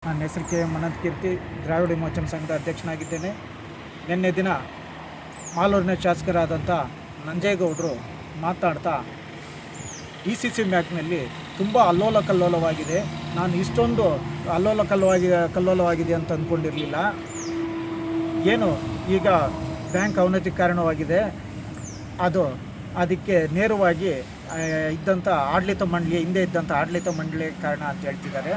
ನನ್ನ ಹೆಸರು K M ಅನಂತ ಕೀರ್ತಿ, ದ್ರಾವಿಡ ವಿಮೋಚನಾ ಸಂಘದ ಅಧ್ಯಕ್ಷನಾಗಿದ್ದೇನೆ. ನಿನ್ನೆ ದಿನ ಮಾಲೂರಿನ ಶಾಸಕರಾದಂಥ ನಂಜೇಗೌಡರು ಮಾತನಾಡ್ತಾ DCC ಬ್ಯಾಂಕ್ನಲ್ಲಿ ತುಂಬ ಅಲ್ಲೋಲ ಕಲ್ಲೋಲವಾಗಿದೆ, ನಾನು ಇಷ್ಟೊಂದು ಕಲ್ಲೋಲವಾಗಿದೆ ಅಂತ ಅಂದ್ಕೊಂಡಿರಲಿಲ್ಲ. ಏನು ಈಗ ಬ್ಯಾಂಕ್ ಅವನತಿಗೆ ಕಾರಣವಾಗಿದೆ, ಅದಕ್ಕೆ ನೇರವಾಗಿ ಇದ್ದಂಥ ಹಿಂದೆ ಇದ್ದಂಥ ಆಡಳಿತ ಮಂಡಳಿ ಕಾರಣ ಅಂತ ಹೇಳ್ತಿದ್ದಾರೆ.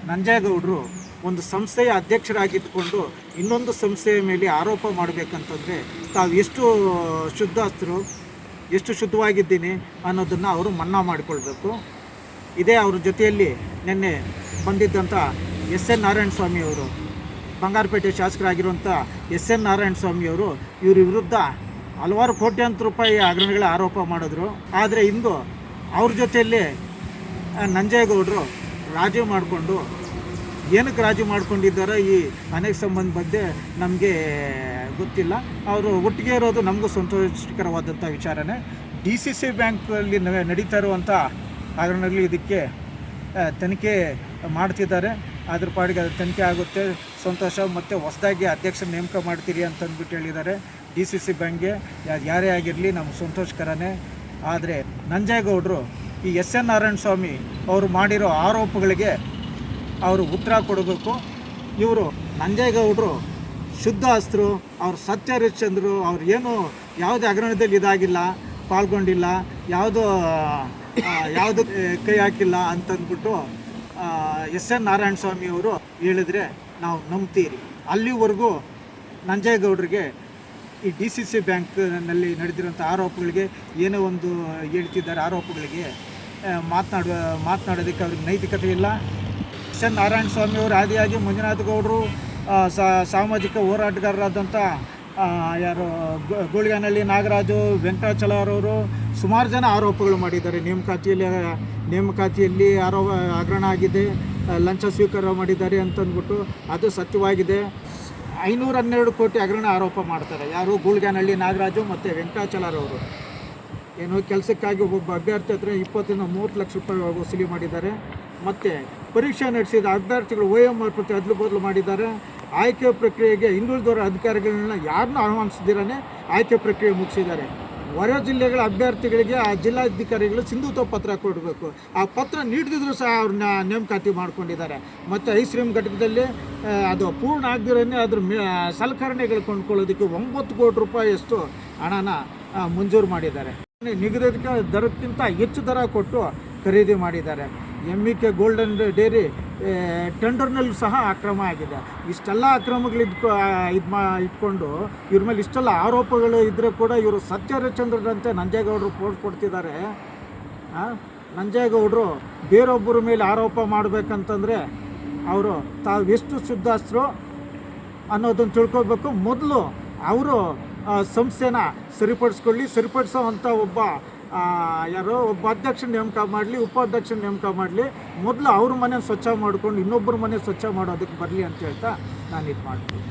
ನಂಜೇಗೌಡರು ಒಂದು ಸಂಸ್ಥೆಯ ಅಧ್ಯಕ್ಷರಾಗಿದ್ದುಕೊಂಡು ಇನ್ನೊಂದು ಸಂಸ್ಥೆಯ ಮೇಲೆ ಆರೋಪ ಮಾಡಬೇಕಂತಂದರೆ ತಾವು ಎಷ್ಟು ಶುದ್ಧಾಸ್ತರು, ಎಷ್ಟು ಶುದ್ಧವಾಗಿದ್ದೀನಿ ಅನ್ನೋದನ್ನು ಅವರು ಮನ್ನಾ ಮಾಡಿಕೊಳ್ಬೇಕು. ಇದೇ ಅವ್ರ ಜೊತೆಯಲ್ಲಿ ನಿನ್ನೆ ಬಂದಿದ್ದಂಥ SN ನಾರಾಯಣಸ್ವಾಮಿಯವರು, ಬಂಗಾರಪೇಟೆ ಶಾಸಕರಾಗಿರುವಂಥ SN ನಾರಾಯಣಸ್ವಾಮಿಯವರು ಇವ್ರ ವಿರುದ್ಧ ಹಲವಾರು ಕೋಟ್ಯಾಂತರ ರೂಪಾಯಿ ಹಗರಣಗಳ ಆರೋಪ ಮಾಡಿದ್ರು. ಆದರೆ ಇಂದು ಅವ್ರ ಜೊತೆಯಲ್ಲಿ ನಂಜೇಗೌಡರು ರಾಜಿ ಮಾಡಿಕೊಂಡು ಏನಕ್ಕೆ ರಾಜಿ ಮಾಡ್ಕೊಂಡಿದ್ದಾರೋ ಈ ಅನೇಕ ಸಂಬಂಧ ಬಗ್ಗೆ ನಮಗೆ ಗೊತ್ತಿಲ್ಲ. ಅವರು ಒಟ್ಟಿಗೆ ಇರೋದು ನಮಗೂ ಸಂತೋಷಕರವಾದಂಥ ವಿಚಾರನೇ. DCC ಬ್ಯಾಂಕಲ್ಲಿ ನಡೀತಾ ಇರುವಂಥ ಹಗರಣಗಳು ಇದಕ್ಕೆ ತನಿಖೆ ಮಾಡ್ತಿದ್ದಾರೆ. ಅದ್ರ ಪಾಡಿಗೆ ಅದು ತನಿಖೆ ಆಗುತ್ತೆ, ಸಂತೋಷ. ಮತ್ತು ಹೊಸದಾಗಿ ಅಧ್ಯಕ್ಷರ ನೇಮಕ ಮಾಡ್ತೀರಿ ಅಂತಂದ್ಬಿಟ್ಟು ಹೇಳಿದ್ದಾರೆ. DCC ಬ್ಯಾಂಕ್ಗೆ ಯಾರೇ ಆಗಿರಲಿ ನಮ್ಗೆ ಸಂತೋಷಕರನೇ. ಆದರೆ ನಂಜೇಗೌಡರು ಈ SN ನಾರಾಯಣಸ್ವಾಮಿ ಅವರು ಮಾಡಿರೋ ಆರೋಪಗಳಿಗೆ ಅವರು ಉತ್ತರ ಕೊಡಬೇಕು. ಇವರು ನಂಜೇಗೌಡರು ಶುದ್ಧಾಸ್ತರು, ಅವ್ರು ಸತ್ಯಹರಿಶ್ಚಂದ್ರರು, ಅವ್ರು ಏನು ಯಾವುದೇ ಹಗರಣದಲ್ಲಿ ಇದಾಗಿಲ್ಲ, ಪಾಲ್ಗೊಂಡಿಲ್ಲ, ಯಾವುದು ಕೈ ಹಾಕಿಲ್ಲ ಅಂತಂದ್ಬಿಟ್ಟು SN ನಾರಾಯಣಸ್ವಾಮಿಯವರು ಹೇಳಿದರೆ ನಾವು ನಂಬ್ತೀರಿ. ಅಲ್ಲಿವರೆಗೂ ನಂಜೇಗೌಡರಿಗೆ ಈ DCC ಬ್ಯಾಂಕ್ನಲ್ಲಿ ನಡೆದಿರೋಂಥ ಆರೋಪಗಳಿಗೆ ಏನೋ ಒಂದು ಹೇಳ್ತಿದ್ದಾರೆ, ಆರೋಪಗಳಿಗೆ ಮಾತನಾಡೋದಕ್ಕೆ ಅವ್ರಿಗೆ ನೈತಿಕತೆ ಇಲ್ಲ. SN ನಾರಾಯಣಸ್ವಾಮಿಯವರು ಆದಿಯಾಗಿ ಮಂಜುನಾಥ ಗೌಡರು, ಸಾಮಾಜಿಕ ಹೋರಾಟಗಾರರಾದಂಥ ಯಾರು ಗೂಳಿಗಾನಹಳ್ಳಿ ನಾಗರಾಜು, ವೆಂಕಟಾಚಲರವರು ಸುಮಾರು ಜನ ಆರೋಪಗಳು ಮಾಡಿದ್ದಾರೆ. ನೇಮಕಾತಿಯಲ್ಲಿ ಹಗರಣ ಆಗಿದೆ, ಲಂಚ ಸ್ವೀಕಾರ ಮಾಡಿದ್ದಾರೆ ಅಂತಂದ್ಬಿಟ್ಟು ಅದು ಸತ್ಯವಾಗಿದೆ. 512 ಕೋಟಿ ಹಗರಣ ಆರೋಪ ಮಾಡ್ತಾರೆ. ಯಾರು? ಗೂಳಿಗಾನಹಳ್ಳಿ ನಾಗರಾಜು ಮತ್ತು ವೆಂಕಟಾಚಲರವರು. ಏನೋ ಕೆಲಸಕ್ಕಾಗಿ ಒಬ್ಬ ಅಭ್ಯರ್ಥಿ ಹತ್ರ 20-30 ಲಕ್ಷ ರೂಪಾಯಿ ವಸೂಲಿ ಮಾಡಿದ್ದಾರೆ. ಮತ್ತು ಪರೀಕ್ಷೆ ನಡೆಸಿದ ಅಭ್ಯರ್ಥಿಗಳು OMR ಪ್ರತಿ ಅದಲು ಬದಲು ಮಾಡಿದ್ದಾರೆ. ಆಯ್ಕೆ ಪ್ರಕ್ರಿಯೆಗೆ ಹಿಂದುಳಿದವರ ಅಧಿಕಾರಿಗಳನ್ನ ಯಾರನ್ನೂ ಆಹ್ವಾನಿಸಿದಿರೇ ಆಯ್ಕೆ ಪ್ರಕ್ರಿಯೆ ಮುಗಿಸಿದ್ದಾರೆ. ಹೊರ ಜಿಲ್ಲೆಗಳ ಅಭ್ಯರ್ಥಿಗಳಿಗೆ ಆ ಜಿಲ್ಲಾಧಿಕಾರಿಗಳು ಸಿಂಧುತ್ವ ಪತ್ರ ಕೊಡಬೇಕು. ಆ ಪತ್ರ ನೀಡದಿದ್ರೂ ಸಹ ಅವ್ರನ್ನ ನೇಮಕಾತಿ ಮಾಡ್ಕೊಂಡಿದ್ದಾರೆ. ಮತ್ತು ಐಸ್ಕ್ರೀಮ್ ಘಟಕದಲ್ಲಿ ಅದು ಪೂರ್ಣ ಆಗದಿರೋನೇ ಅದ್ರ ಸಲಕರಣೆಗಳು ಕೊಂಡ್ಕೊಳ್ಳೋದಕ್ಕೆ 9 ಕೋಟಿ ರೂಪಾಯಿಯಷ್ಟು ಹಣನ ಮಂಜೂರು ಮಾಡಿದ್ದಾರೆ. ನಿಗದಿತ ದರಕ್ಕಿಂತ ಹೆಚ್ಚು ದರ ಕೊಟ್ಟು ಖರೀದಿ ಮಾಡಿದ್ದಾರೆ. MEK ಗೋಲ್ಡನ್ ಡೇರಿ ಟೆಂಡರ್ನಲ್ಲೂ ಸಹ ಅಕ್ರಮ ಆಗಿದೆ. ಇಷ್ಟೆಲ್ಲ ಅಕ್ರಮಗಳು ಇಟ್ಕೊಂಡು ಇವ್ರ ಮೇಲೆ ಇಷ್ಟೆಲ್ಲ ಆರೋಪಗಳು ಇದ್ದರೂ ಕೂಡ ಇವರು ಸತ್ಯಹರಿಶ್ಚಂದ್ರರಂತೆ ನಂಜೇಗೌಡರು ಪೋಸ್ಟ್ ಕೊಡ್ತಿದ್ದಾರೆ. ನಂಜೇಗೌಡರು ಬೇರೊಬ್ಬರ ಮೇಲೆ ಆರೋಪ ಮಾಡಬೇಕಂತಂದರೆ ಅವರು ತಾವು ಎಷ್ಟು ಶುದ್ಧಾಸ್ತರು ಅನ್ನೋದನ್ನು ತಿಳ್ಕೊಬೇಕು. ಮೊದಲು ಅವರು ಸಂಸ್ಥೆನ ಸರಿಪಡಿಸೋವಂಥ ಒಬ್ಬ ಅಧ್ಯಕ್ಷನ ನೇಮಕ ಮಾಡಲಿ, ಉಪಾಧ್ಯಕ್ಷನ ನೇಮಕ ಮಾಡಲಿ. ಮೊದಲು ಅವ್ರ ಮನೆ ಸ್ವಚ್ಛ ಮಾಡ್ಕೊಂಡು ಇನ್ನೊಬ್ಬರ ಮನೆ ಸ್ವಚ್ಛ ಮಾಡೋದಕ್ಕೆ ಬರಲಿ ಅಂತ ಹೇಳ್ತಾ ನಾನು ಇದು ಮಾಡ್ತೀನಿ.